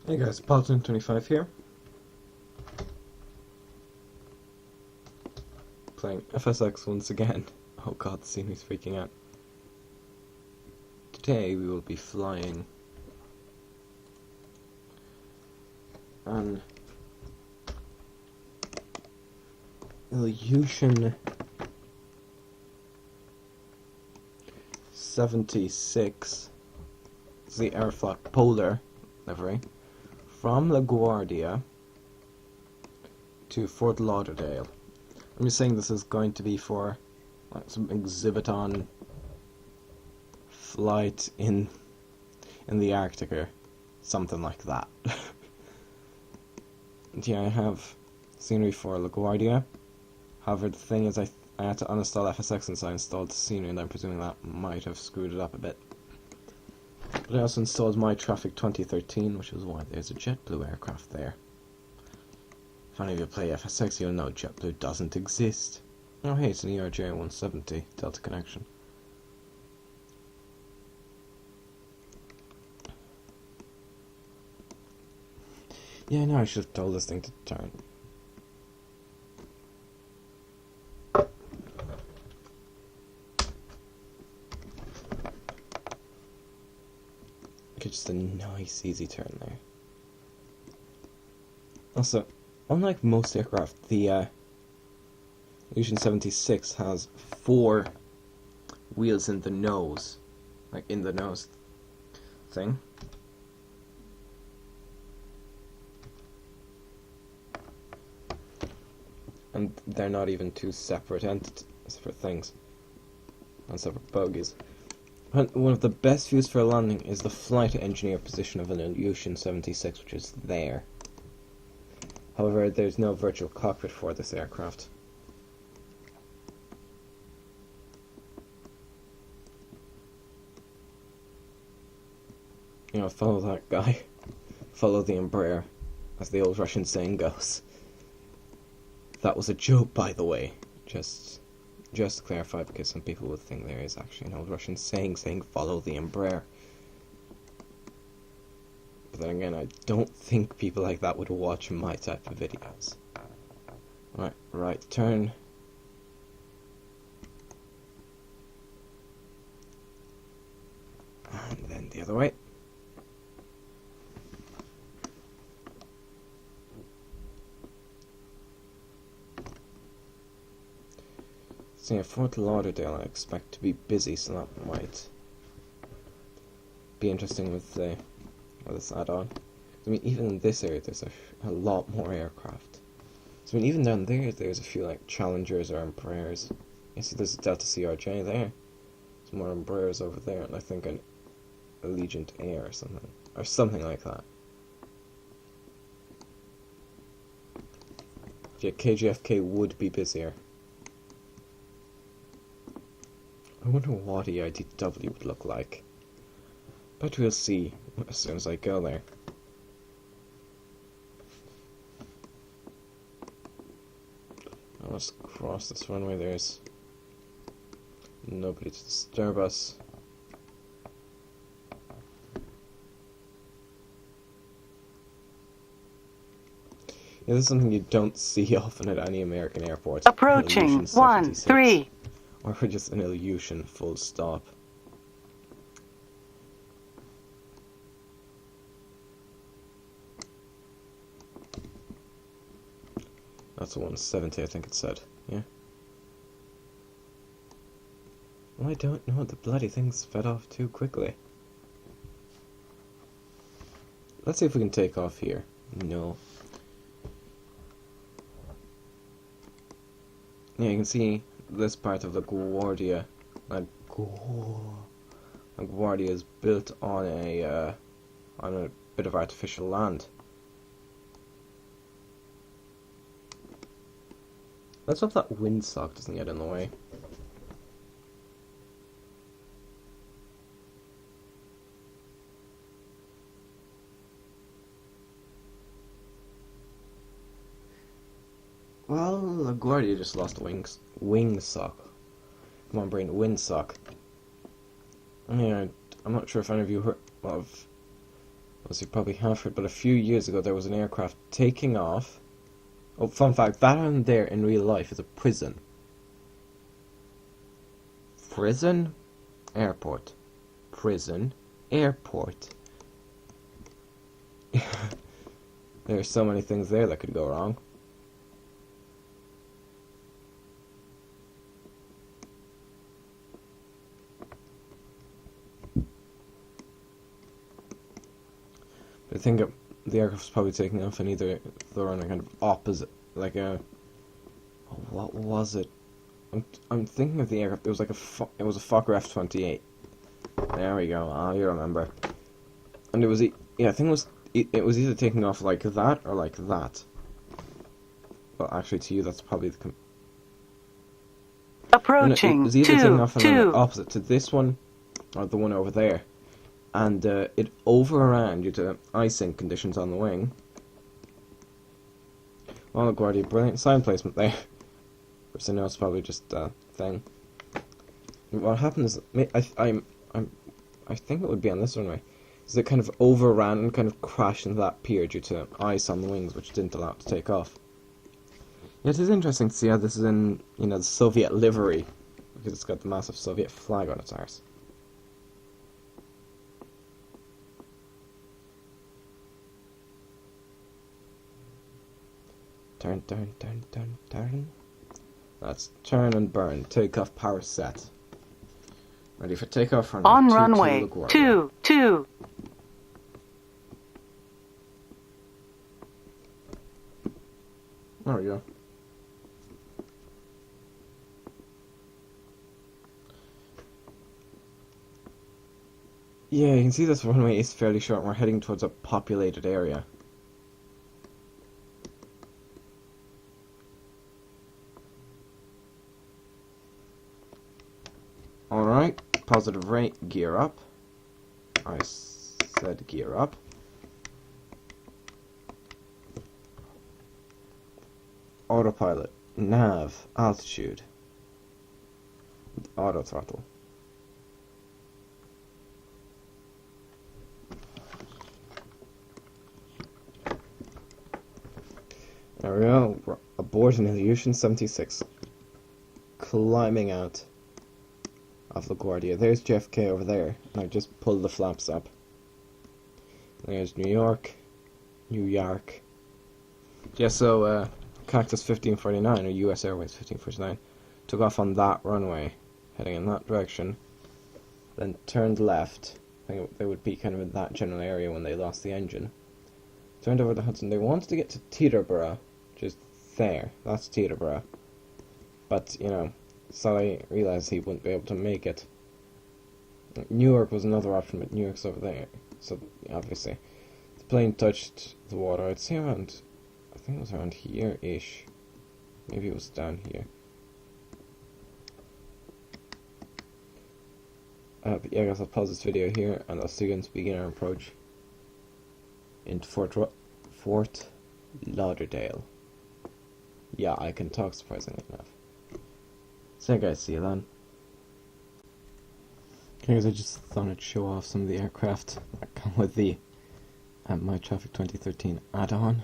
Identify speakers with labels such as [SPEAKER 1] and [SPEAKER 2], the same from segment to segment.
[SPEAKER 1] Hey guys, Paladin25 here. Playing FSX once again. Oh god, the scenery's freaking out. Today we will be flying an Il-76. It's the Airflock Polar livery from LaGuardia to Fort Lauderdale. I'm just saying this is going to be for like some exhibit-on flight in the Arctic or something like that. And yeah, I have scenery for LaGuardia. However, the thing is I had to uninstall FSX since I installed the scenery, and I'm presuming that might have screwed it up a bit. But I also installed My Traffic 2013, which is why there's a JetBlue aircraft there. If any of you play FSX, you'll know JetBlue doesn't exist. Oh hey, it's an ERJ 170 Delta connection. Yeah, I know I should have told this thing to turn. Okay, just a nice easy turn there. Also, unlike most aircraft, the Il-76 has 4 wheels in the nose, like in the nose thing. And they're not even 2 separate entities for things, not separate bogies. One of the best views for a landing is the flight engineer position of an Il-76, which is there. However, there's no virtual cockpit for this aircraft. You know, follow that guy. Follow the Embraer, as the old Russian saying goes. That was a joke, by the way. Just to clarify, because some people would think there is actually an old Russian saying follow the Embraer. But then again, I don't think people like that would watch my type of videos. Right turn. And then the other way. So yeah, Fort Lauderdale I expect to be busy, so that might be interesting with this add-on. I mean, even in this area there's a lot more aircraft. So I mean, even down there there's a few like Challengers or Embraers. You see there's a Delta CRJ there. There's more Embraers over there, and I think an Allegiant Air or something like that. Yeah, KGFK would be busier. I wonder what EITW would look like. But we'll see as soon as I go there. Let's cross this runway. There's nobody to disturb us. Yeah, this is something you don't see often at any American airport.
[SPEAKER 2] Approaching 13.
[SPEAKER 1] Or for just an illusion, full stop. That's a 170, I think it said. Yeah. Well, I don't know. The bloody thing's fed off too quickly. Let's see if we can take off here. No. Yeah, you can see this part of the Guardia. Guardia is built on a bit of artificial land. Let's hope that windsock doesn't get in the way. Well, LaGuardia just lost a wingsock. Come on, brain, windsock. I mean, I'm not sure if any of you heard of As you probably have heard, but a few years ago there was an aircraft taking off. Oh, fun fact, that one there in real life is a prison. Prison, airport. Prison, airport. There are so many things there that could go wrong. I think the aircraft's probably taking off, and either they're on a kind of opposite, like a. Oh, what was it? I'm thinking of the aircraft. It was like it was a Fokker F-28. There we go. Ah, you remember. And it was yeah, I think it was either taking off like that or like that. Well, actually, to you, that's probably the.
[SPEAKER 2] Approaching.
[SPEAKER 1] It was either taking off on the opposite to this one, or the one over there. And it overran due to icing conditions on the wing. Well, Guardia, brilliant sign placement there. Which I know it's probably just a thing. What happened is, I think it would be on this runway, is it kind of overran and kind of crashed into that pier due to ice on the wings, which didn't allow it to take off. It is interesting to see how this is in, the Soviet livery, because it's got the massive Soviet flag on its arse. Turn, turn, turn, turn, turn. That's turn and burn. Takeoff power set. Ready for takeoff runway.
[SPEAKER 2] On runway 22.
[SPEAKER 1] There we go. Yeah, you can see this runway is fairly short and we're heading towards a populated area. Alright, positive rate, gear up. I said gear up. Autopilot, nav, altitude, auto throttle. There we go, we're aboard an Il-76, climbing out of LaGuardia. There's JFK over there, and I've just pulled the flaps up. There's New York. Yeah, so, Cactus 1549, or US Airways 1549, took off on that runway, heading in that direction, then turned left. I think they would be kind of in that general area when they lost the engine. Turned over the Hudson. They wanted to get to Teterboro, which is there. That's Teterboro. But, Sully realized he wouldn't be able to make it. Newark was another option, but Newark's over there. So, obviously, the plane touched the water. I'd say around, I think it was around here-ish. Maybe it was down here. But yeah, guys, I'll pause this video here, and I'll see you again begin our approach into Fort Lauderdale. Yeah, I can talk surprisingly enough. So guys, see you then. Okay guys, I just thought I'd show off some of the aircraft that come with the My Traffic 2013 add-on.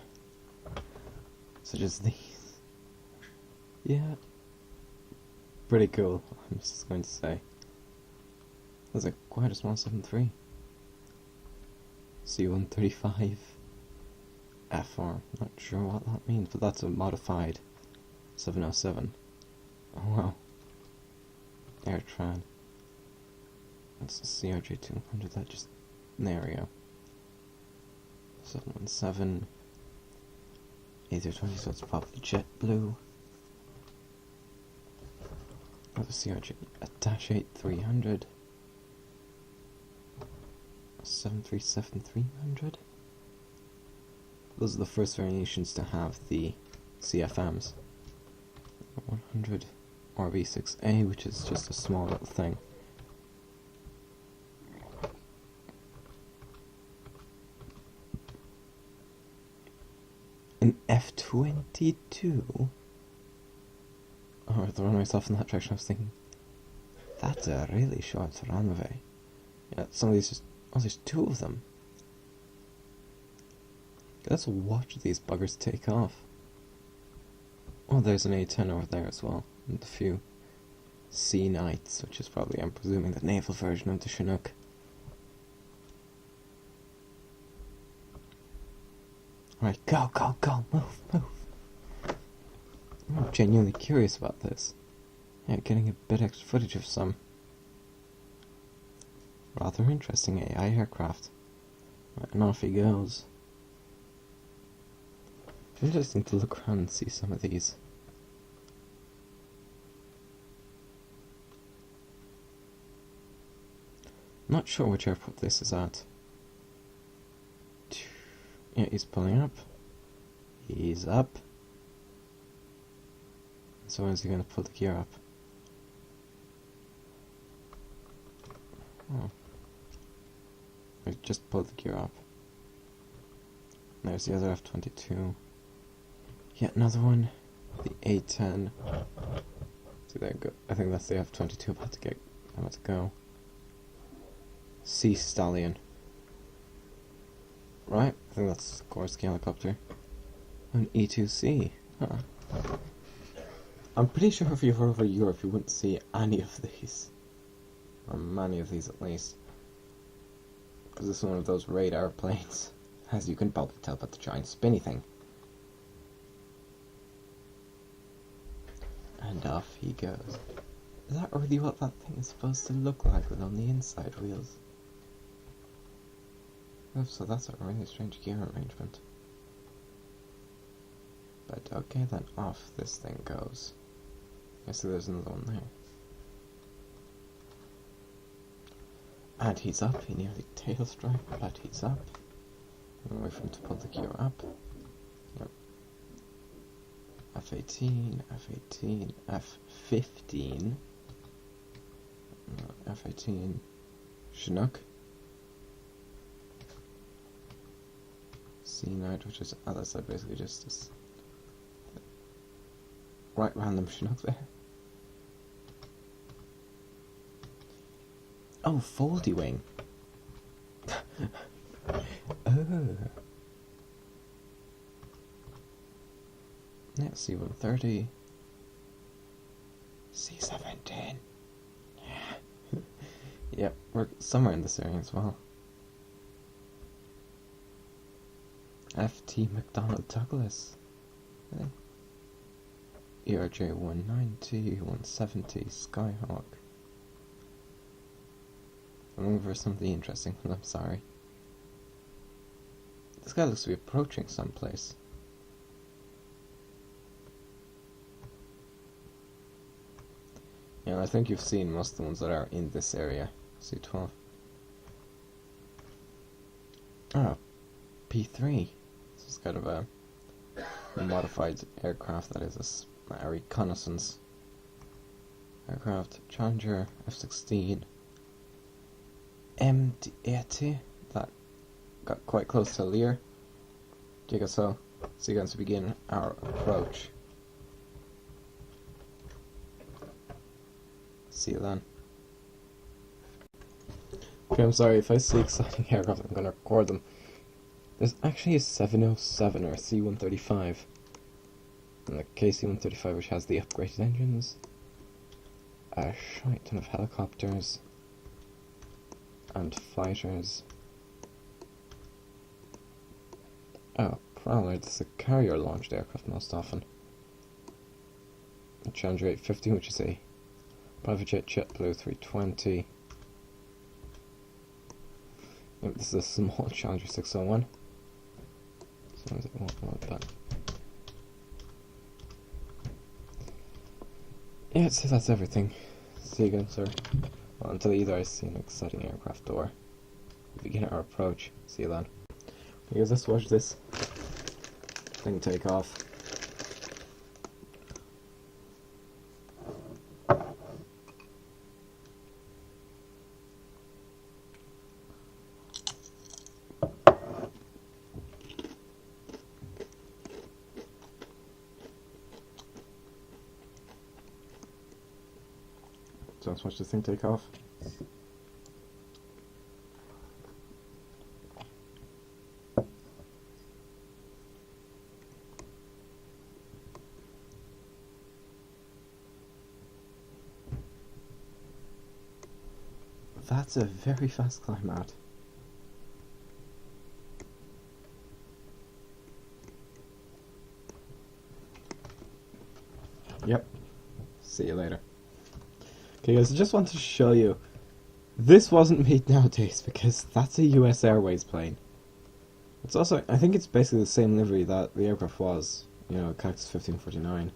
[SPEAKER 1] Such as these. Yeah. Pretty cool, I'm just going to say. There's quite a small 7.3. C-135 FR. Not sure what that means, but that's a modified 707. Oh wow. Airtran. That's the CRJ200, that just... There we go. 717. A320, so it's probably JetBlue. Another CRJ, a Dash 8-300. 737-300. Those are the first variations to have the CFMs. 100 RB6A, which is just a small little thing. An F-22? Oh, to run myself in that direction, I was thinking, that's a really short runway. Yeah, some of these just... Oh, there's two of them. Let's watch these buggers take off. Oh, there's an A-10 over there as well, and a few Sea Knights, which is probably, I'm presuming, the naval version of the Chinook. Alright, go, go, go, move, move. I'm genuinely curious about this. Yeah, getting a bit extra footage of some rather interesting AI aircraft. Right, and off he goes. It's interesting to look around and see some of these. Not sure which airport this is at. Yeah, he's pulling up. He's up. So when is he going to pull the gear up? Oh. I just pulled the gear up. There's the other F-22. Yet another one. The A-10. See, there you go. I think that's the F-22 about to go. Sea Stallion. Right, I think that's a Guardia helicopter. An E-2C. Huh. I'm pretty sure if you were over Europe you wouldn't see any of these. Or many of these at least. Because it's one of those radar planes. As you can probably tell by the giant spinny thing. And off he goes. Is that really what that thing is supposed to look like with on the inside wheels? Oh, so that's a really strange gear arrangement. But okay, then off this thing goes. I see there's another one there. And he's up, he nearly tail struck, but he's up. I'm wait for him to pull the gear up. Yep. F-18, F-18, F-15. F-18 Chinook. Sea Knight, which is, as I said, basically just this right random Chinook there. Oh, foldy wing. Oh. Yeah, C-130. C-17. Yeah. Yep, we're somewhere in this area as well. FT McDonnell Douglas. Okay. ERJ 190, 170, Skyhawk. I'm looking for something interesting, I'm sorry. This guy looks to be approaching someplace. Yeah, I think you've seen most of the ones that are in this area. C-12. Oh, P-3. This is kind of a modified aircraft that is a reconnaissance aircraft. Challenger, F-16. MD-80 that got quite close to Lear. Giga so we're going to begin our approach. See you then. Okay, I'm sorry if I see exciting aircraft, I'm going to record them. There's actually a 707 or a C-135. And the KC-135, which has the upgraded engines. A shite ton of helicopters. And fighters. Oh, Prowler, this is a carrier-launched aircraft most often. A Challenger 850, which is a private jet JetBlue 320. Yep, this is a small Challenger 601. Sometimes it won't load that. Yeah, so that's everything. See you again, sir. Well, until either I see an exciting aircraft or we begin our approach. See you then. Because let's watch this thing take off. So let's watch this thing take off. that's a very fast climb out. Yep. See you later. Okay guys, I just wanted to show you. This wasn't made nowadays because that's a US Airways plane. It's also, I think it's basically the same livery that the aircraft was. You know, Cactus 1549.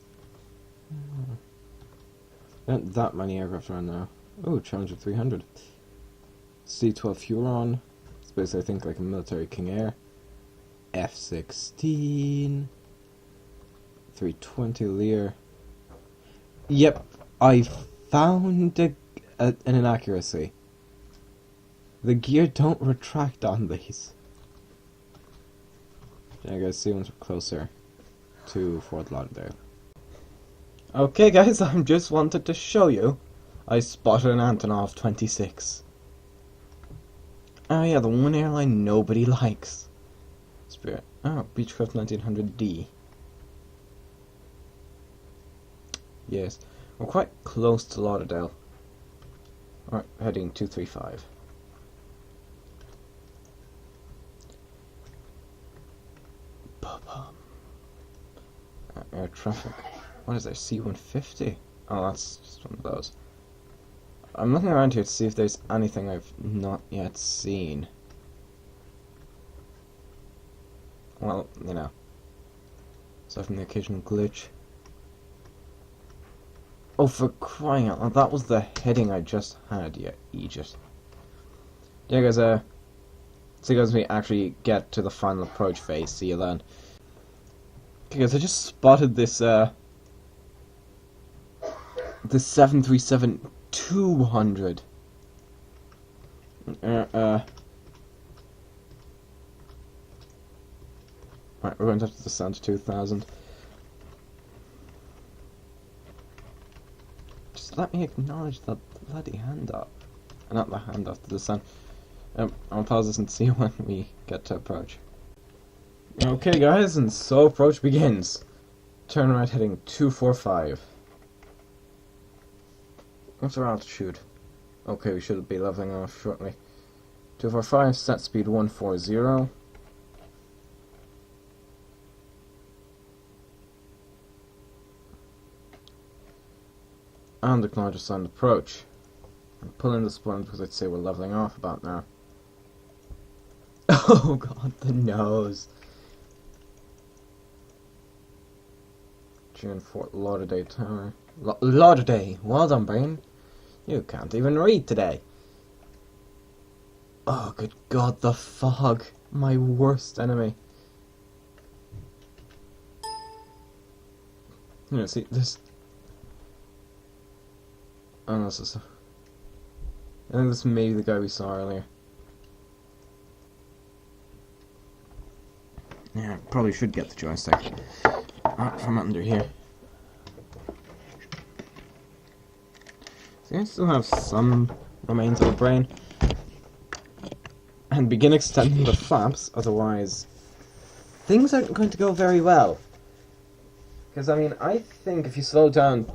[SPEAKER 1] Not that many aircraft around now. Oh, Challenger 300. C-12 Huron. It's basically, I think, like a military King Air. F-16. 320 Lear. Yep, I found an inaccuracy. The gear don't retract on these. Yeah, guys, see once we're closer to Fort Lauderdale. Okay, guys, I just wanted to show you. I spotted an Antonov 26. Oh yeah, the one airline nobody likes. Spirit. Oh, Beechcraft 1900D. Yes, we're quite close to Lauderdale. Alright, heading 235. Air traffic. What is there? C-150? Oh, that's just one of those. I'm looking around here to see if there's anything I've not yet seen. Well, you know. Aside from the occasional glitch. Oh, for crying out loud, that was the heading I just had, you idiot. Yeah, guys, see you guys when we actually get to the final approach phase. See you then. Okay, guys, I just spotted this, the 737-200. Right, we're going to have to descend to 2000. Just let me acknowledge the bloody handoff. Not the handoff, the descent. I'll pause this and see when we get to approach. Okay, guys, and so approach begins. Turn right heading 245. What's our altitude? Okay, we should be leveling off shortly. 245, set speed 140. And acknowledge assigned approach. And pull in the splint because I'd say we're leveling off about now. Oh god, the nose. June Fort Lauderdale Tower. Lauderdale! Well done, Brain. You can't even read today. Oh, good god, the fog. My worst enemy. You know, see, this... Oh, no, this is... I think this may be the guy we saw earlier. Yeah, probably should get the joystick. From under here. See, I still have some remains of a brain. And begin extending the flaps, otherwise things aren't going to go very well. Because, I mean, I think if you slow down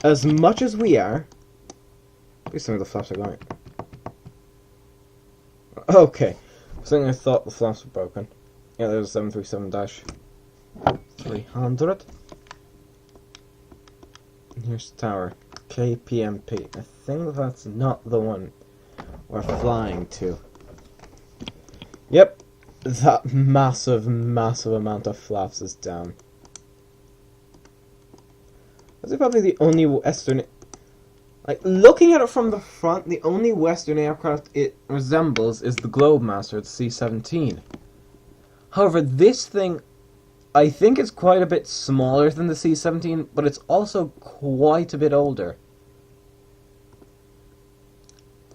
[SPEAKER 1] as much as we are... At least some of the flaps are going. Okay. I thought the flaps were broken. Yeah, there's a 737-300. Here's the tower. KPMP. I think that's not the one we're flying to. Yep. That massive amount of flaps is down. That's probably the only Western... Like, looking at it from the front, the only Western aircraft it resembles is the Globemaster, the C-17. However, this thing, I think it's quite a bit smaller than the C-17, but it's also quite a bit older.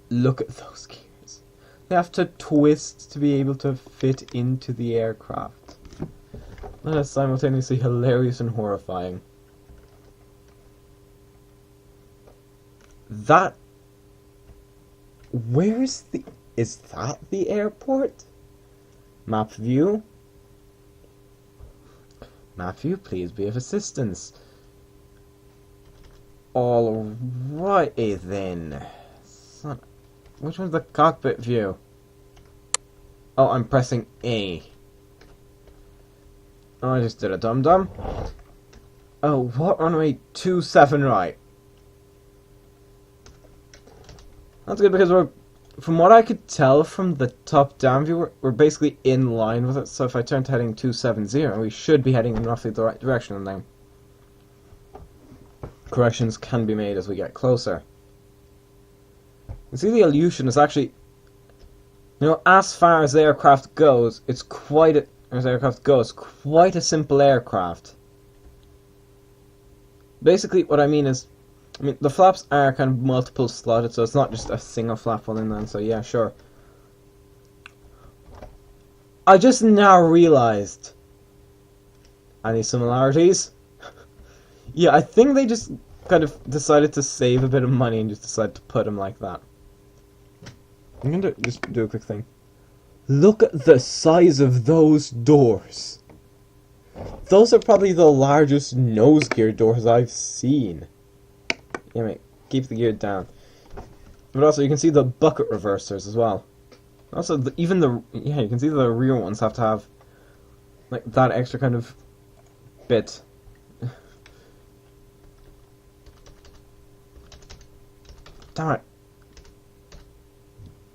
[SPEAKER 1] Look at those gears. They have to twist to be able to fit into the aircraft. That is simultaneously hilarious and horrifying. That... Where's the... Is that the airport? Map view? Map view, please be of assistance. Alrighty then. Which one's the cockpit view? Oh, I'm pressing A. Oh, I just did a dum-dum. Oh, what runway 27 right? That's good because from what I could tell from the top-down view, we're basically in line with it. So if I turn to heading 270, we should be heading in roughly the right direction. And then corrections can be made as we get closer. You see, the illusion is actually, as far as the aircraft goes, it's quite a simple aircraft. Basically, what I mean is, the flaps are kind of multiple slotted, so it's not just a single flap all in there, so yeah, sure. I just now realized any similarities? Yeah, I think they just kind of decided to save a bit of money and just decided to put them like that. I'm going to just do a quick thing. Look at the size of those doors. Those are probably the largest nose gear doors I've seen. Yeah, mate, keep the gear down. But also, you can see the bucket reversers as well. Also, you can see the rear ones have to have like that extra kind of bit. Damn it.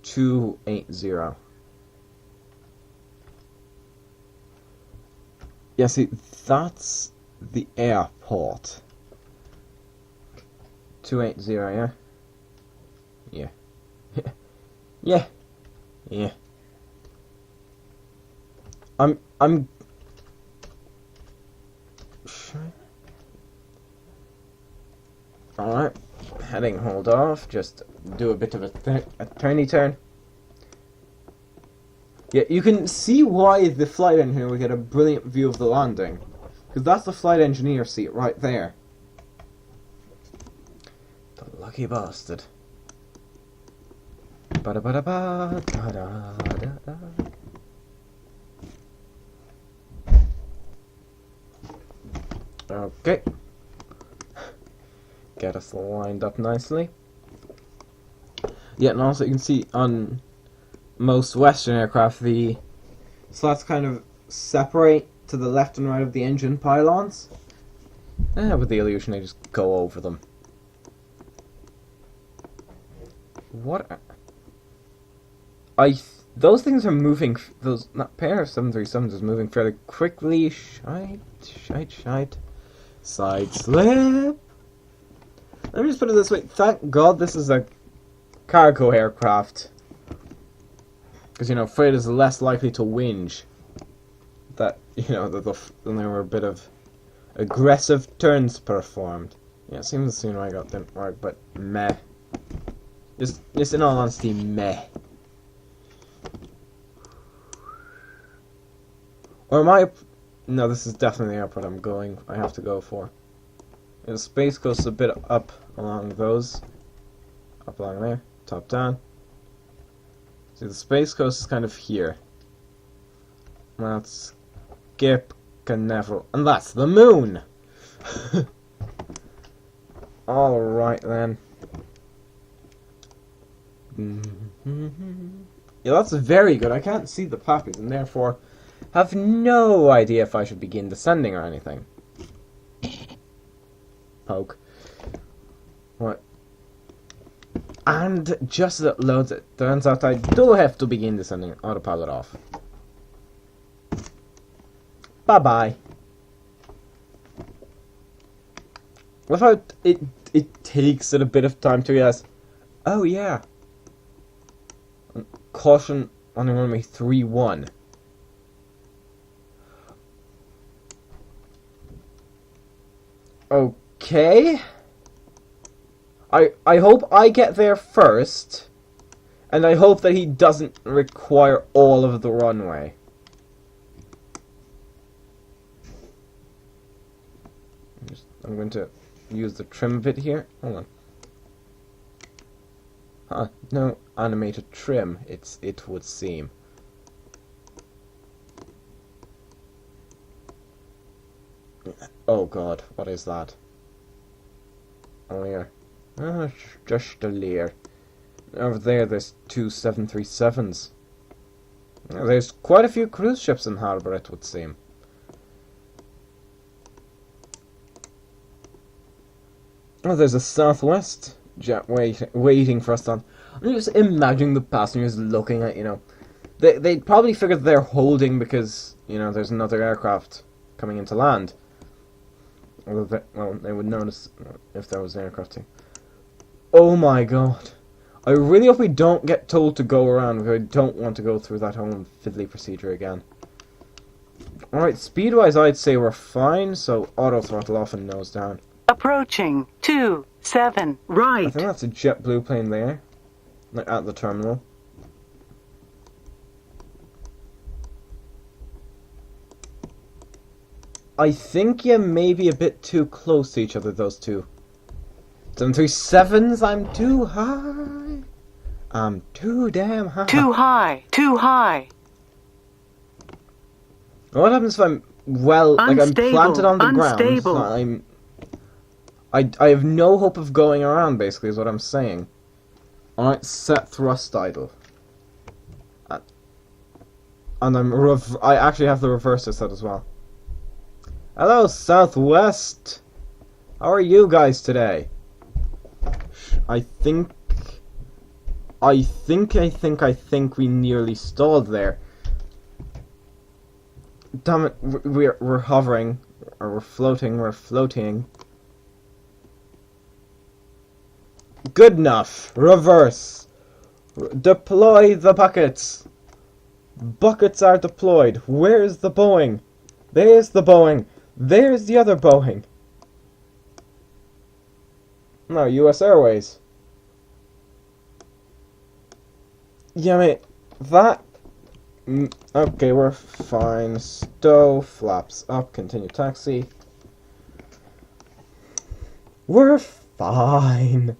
[SPEAKER 1] 280. Yeah, see, that's the airport. 280, yeah? Yeah. Yeah. Yeah. I'm... Alright. Heading, hold off. Just do a bit of a turny turn. Yeah, you can see why the flight engineer would get a brilliant view of the landing. Because that's the flight engineer seat right there. The lucky bastard. Ba-da-ba-da-ba, da-da-da-da. Okay. Get us lined up nicely. Yeah, and also you can see on most Western aircraft, the slots kind of separate to the left and right of the engine pylons. With the illusion, they just go over them. What? Those things are moving. That pair of 737s is moving fairly quickly. Shite. Side slip. Let me just put it this way. Thank God this is a cargo aircraft. Because, freight is less likely to whinge. That, then there were a bit of aggressive turns performed. Yeah, it seems the scene I got didn't work, but meh. Just in all honesty, meh. Or am I... No, this is definitely the airport I have to go for. The Space Coast's a bit up along those. Up along there. Top down. See, the Space Coast is kind of here. Let's skip Canaveral. And that's the moon! Alright then. Yeah, that's very good. I can't see the poppies and therefore have no idea if I should begin descending or anything. Poke. What? And just as it loads, it turns out I do have to begin descending. Autopilot off. Bye-bye. Without it takes it a bit of time to realize, oh yeah. Caution on runway 31. Okay. I hope I get there first, and I hope that he doesn't require all of the runway. I'm going to use the trim bit here. Hold on. Huh, no animated trim, it would seem. Oh god, what is that? Oh yeah. Just a layer. over there's two 737s. There's quite a few cruise ships in harbour, it would seem. Oh, there's a Southwest jet waiting for us on. I'm just imagining the passengers looking at, they'd probably figure they're holding because, there's another aircraft coming into land. Well, they would notice if there was an aircraft too. Oh my god. I really hope we don't get told to go around, because I don't want to go through that whole fiddly procedure again. Alright, speed-wise I'd say we're fine, so auto throttle off and nose down.
[SPEAKER 2] Approaching 27 right.
[SPEAKER 1] I think that's a JetBlue plane there, like at the terminal. I think you may be a bit too close to each other, those two. 737s, I'm too high. I'm too damn high.
[SPEAKER 2] Too high, too high.
[SPEAKER 1] What happens if I'm, I'm planted on the
[SPEAKER 2] unstable.
[SPEAKER 1] ground? I have no hope of going around, basically, is what I'm saying. Alright, set thrust idle. And I actually have the reverser set as well. Hello, Southwest. How are you guys today? I think we nearly stalled there. Damn it, we're hovering, or we're floating. Good enough. Reverse. Deploy the buckets. Buckets are deployed. Where's the Boeing? There's the Boeing. There's the other Boeing. No, US Airways. Yeah, mate. That... Okay, we're fine. Stow, flaps up, continue taxi. We're fine.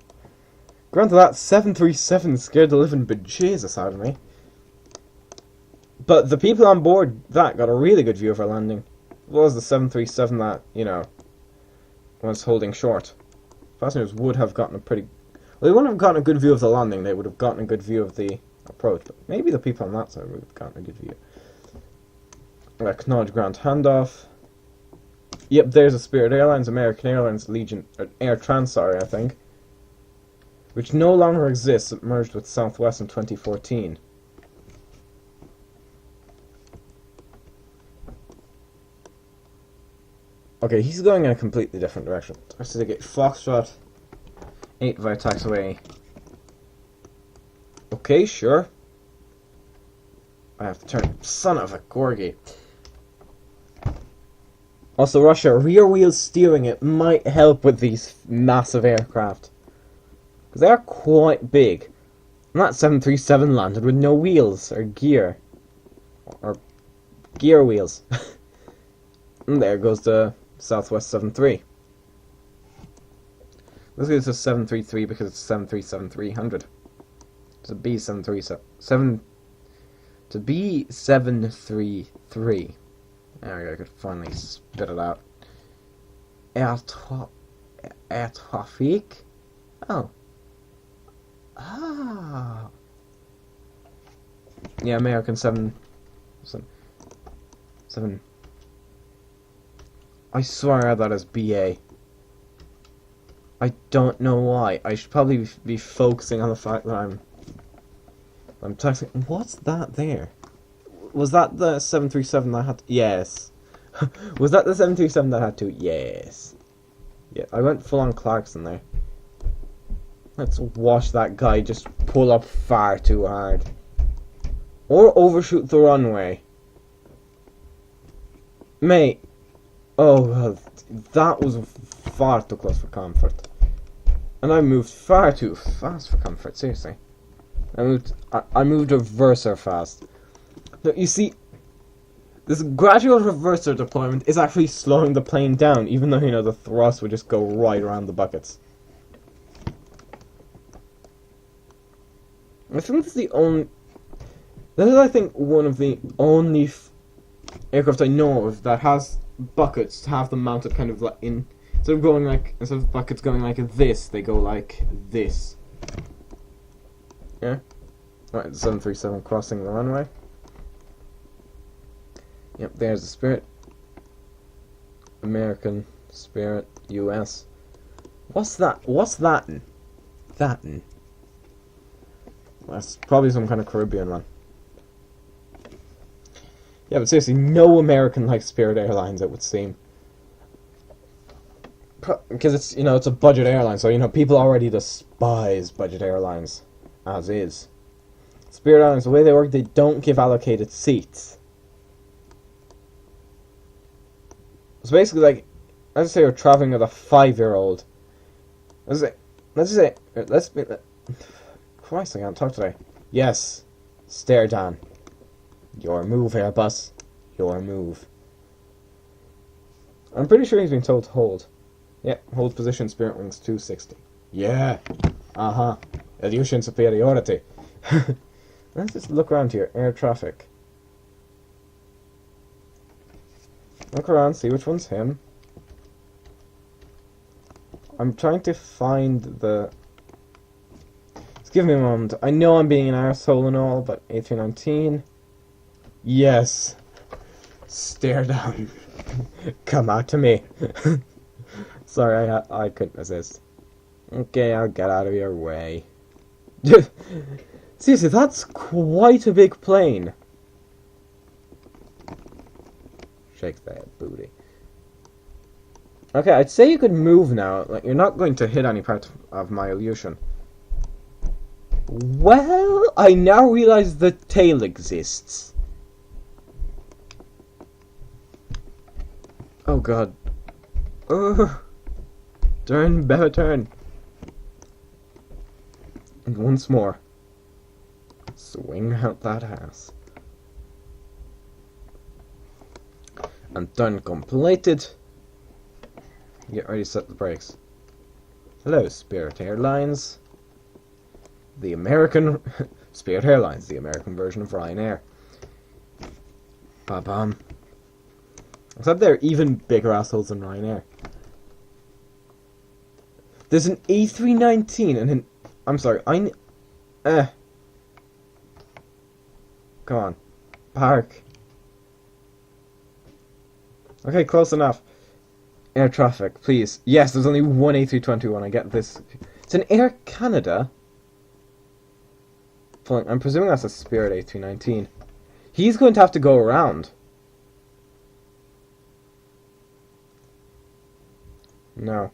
[SPEAKER 1] Granted, that 737 scared the living bejesus out of me. But the people on board that got a really good view of our landing. It was the 737 that, was holding short. Passengers would have gotten a pretty... Well, they wouldn't have gotten a good view of the landing, they would have gotten a good view of the approach. But maybe the people on that side would have gotten a good view. Acknowledge ground handoff. Yep, there's a Spirit Airlines, American Airlines, Legion... Air Trans, sorry, I think. Which no longer exists, it merged with Southwest in 2014. Okay, he's going in a completely different direction. So to get Foxtrot, 8 via taxiway. Okay, sure. I have to turn. Son of a Gorgie. Also, Russia, rear wheel steering, it might help with these massive aircraft. Because they are quite big. And that 737 landed with no wheels, or gear. Or gear wheels. And there goes the Southwest 73. This is a 733 because it's 737-300. It's a B737. It's a B733. There we go, I could finally spit it out. Air traffic? Oh. Ah. Yeah, American 7. I swear that is BA. I don't know why. I should probably be focusing on the fact that I'm texting. What's that there? Was that the 737 that had to... Yes. Was that the 737 that had to... Yes. Yeah, I went full on Clarkson there. Let's watch that guy just pull up far too hard. Or overshoot the runway. Mate. Oh, God. That was far too close for comfort. And I moved far too fast for comfort, seriously. I moved reverser fast. Now, you see, this gradual reverser deployment is actually slowing the plane down, even though, the thrust would just go right around the buckets. I think this is the only... This is, I think, one of the only aircraft I know of that has buckets to have them mounted kind of like in... Instead of buckets going like this, they go like this. Yeah. Right, the 737 crossing the runway. Yep, there's the Spirit. American, Spirit, US. What's that? What's that? That? That's probably some kind of Caribbean one. Yeah, but seriously, no American likes Spirit Airlines, it would seem. Because it's, it's a budget airline, so, people already despise budget airlines, as is. Spirit Airlines, the way they work, they don't give allocated seats. It's basically like, let's say you're traveling with a 5-year-old. Christ, I can't talk today. Yes, stare down. Your move, Airbus. Your move. I'm pretty sure he's been told to hold. Yeah, hold position, Spirit Wings 260. Yeah. Uh-huh. Illusion superiority. Let's just look around here. Air traffic. Look around, see which one's him. I'm trying to find the... Just give me a moment. I know I'm being an arsehole and all, but A319... Yes. Stare down. Come out to me. Sorry, I couldn't resist. Okay, I'll get out of your way. Seriously, that's quite a big plane. Shake that booty. Okay, I'd say you could move now. Like, you're not going to hit any part of my illusion. Well, I now realize the tail exists. Oh god. Turn, better turn. And once more. Swing out that ass. And done completed. Get ready to set the brakes. Hello, Spirit Airlines. The American... Spirit Airlines, the American version of Ryanair. Ba-bam. Except they're even bigger assholes than Ryanair. There's an A319 and an... I'm sorry, Come on. Park. Okay, close enough. Air traffic, please. Yes, there's only one A321. I get this. It's an Air Canada. I'm presuming that's a Spirit A319. He's going to have to go around. No.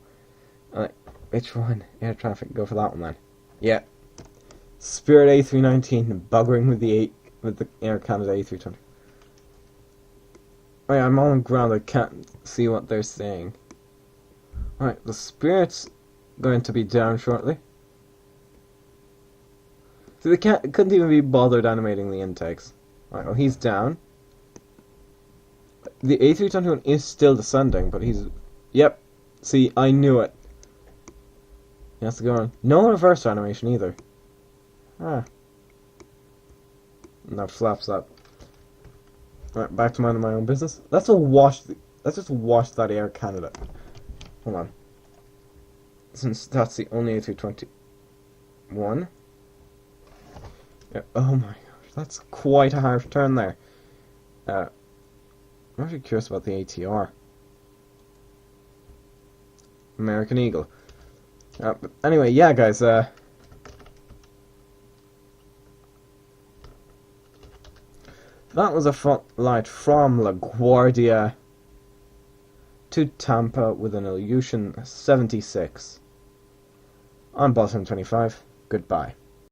[SPEAKER 1] Which one? Air traffic. Go for that one then. Yeah. Spirit A319 buggering with the Air Canada A320. Oh yeah, I'm on the ground. I can't see what they're saying. Alright, the Spirit's going to be down shortly. So they couldn't even be bothered animating the intakes. Alright, well he's down. The A321 is still descending, but he's... Yep. See, I knew it. He has to go on. No reverse animation either. Ah. Now flaps up. Alright, back to minding my own business. Let's just wash that Air Canada. Hold on. Since that's the only A321. Yeah, oh my gosh, that's quite a harsh turn there. I'm actually curious about the ATR. American Eagle. But anyway, yeah, guys. That was a flight from LaGuardia to Tampa with an Illusion 76. I'm Bottom 25. Goodbye.